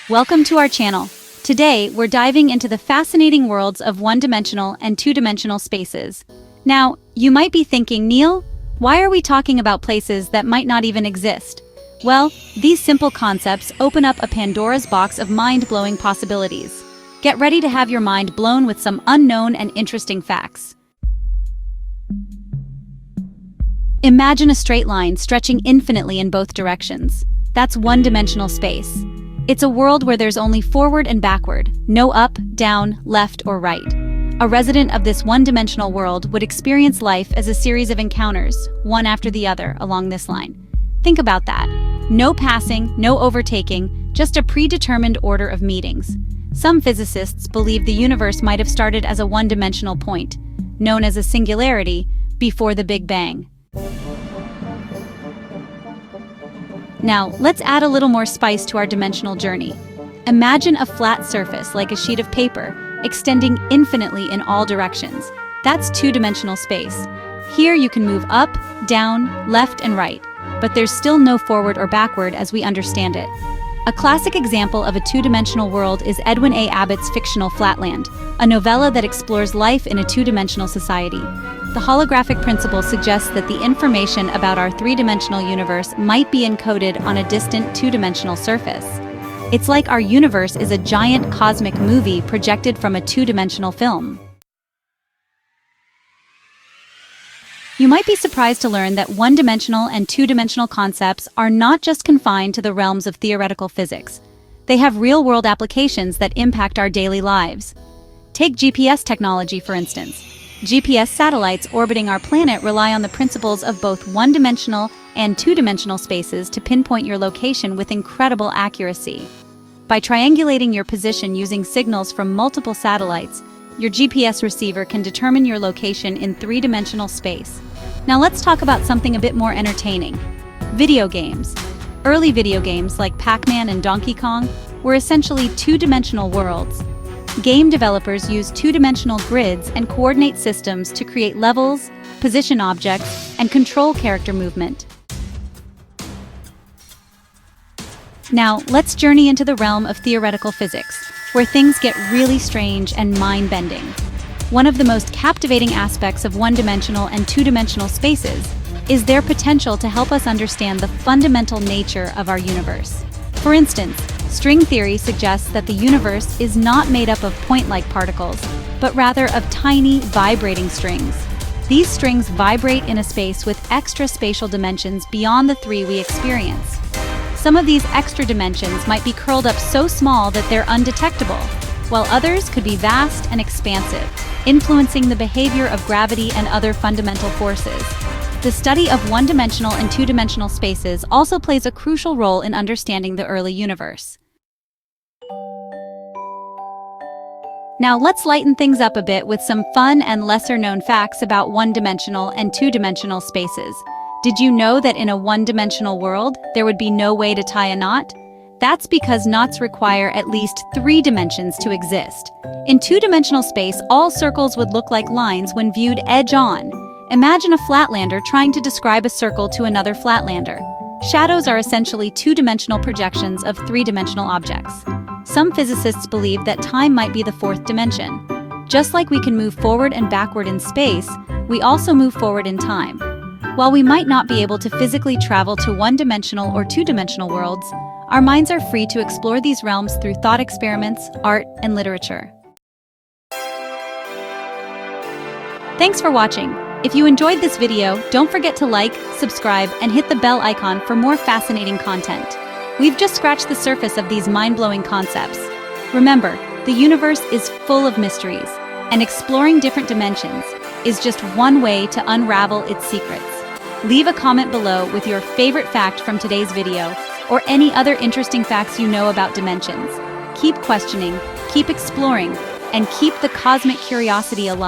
Welcome to our channel. Today, we're diving into the fascinating worlds of one-dimensional and two-dimensional spaces. Now, you might be thinking, Neil, why are we talking about places that might not even exist? Well, these simple concepts open up a Pandora's box of mind-blowing possibilities. Get ready to have your mind blown with some unknown and interesting facts. Imagine a straight line stretching infinitely in both directions. That's one-dimensional space. It's a world where there's only forward and backward, no up, down, left, or right. A resident of this one-dimensional world would experience life as a series of encounters, one after the other, along this line. Think about that. No passing, no overtaking, just a predetermined order of meetings. Some physicists believe the universe might have started as a one-dimensional point, known as a singularity, before the Big Bang. Now, let's add a little more spice to our dimensional journey. Imagine a flat surface like a sheet of paper, extending infinitely in all directions. That's two-dimensional space. Here you can move up, down, left, and right, but there's still no forward or backward as we understand it. A classic example of a two-dimensional world is Edwin A. Abbott's fictional Flatland, a novella that explores life in a two-dimensional society. The holographic principle suggests that the information about our three-dimensional universe might be encoded on a distant two-dimensional surface. It's like our universe is a giant cosmic movie projected from a two-dimensional film. You might be surprised to learn that one-dimensional and two-dimensional concepts are not just confined to the realms of theoretical physics. They have real-world applications that impact our daily lives. Take GPS technology, for instance. GPS satellites orbiting our planet rely on the principles of both one-dimensional and two-dimensional spaces to pinpoint your location with incredible accuracy. By triangulating your position using signals from multiple satellites, your GPS receiver can determine your location in three-dimensional space. Now let's talk about something a bit more entertaining. Video games. Early video games like Pac-Man and Donkey Kong were essentially two-dimensional worlds. Game developers use two-dimensional grids and coordinate systems to create levels, position objects, and control character movement. Now, let's journey into the realm of theoretical physics, where things get really strange and mind-bending. One of the most captivating aspects of one-dimensional and two-dimensional spaces is their potential to help us understand the fundamental nature of our universe. For instance, string theory suggests that the universe is not made up of point-like particles, but rather of tiny, vibrating strings. These strings vibrate in a space with extra spatial dimensions beyond the three we experience. Some of these extra dimensions might be curled up so small that they're undetectable, while others could be vast and expansive, influencing the behavior of gravity and other fundamental forces. The study of one-dimensional and two-dimensional spaces also plays a crucial role in understanding the early universe. Now let's lighten things up a bit with some fun and lesser-known facts about one-dimensional and two-dimensional spaces. Did you know that in a one-dimensional world, there would be no way to tie a knot? That's because knots require at least 3 dimensions to exist. In two-dimensional space, all circles would look like lines when viewed edge-on. Imagine a flatlander trying to describe a circle to another flatlander. Shadows are essentially two-dimensional projections of three-dimensional objects. Some physicists believe that time might be the 4th dimension. Just like we can move forward and backward in space, we also move forward in time. While we might not be able to physically travel to one-dimensional or two-dimensional worlds, our minds are free to explore these realms through thought experiments, art, and literature. Thanks for watching. If you enjoyed this video, don't forget to like, subscribe, and hit the bell icon for more fascinating content. We've just scratched the surface of these mind-blowing concepts. Remember, the universe is full of mysteries, and exploring different dimensions is just one way to unravel its secrets. Leave a comment below with your favorite fact from today's video, or any other interesting facts you know about dimensions. Keep questioning, keep exploring, and keep the cosmic curiosity alive.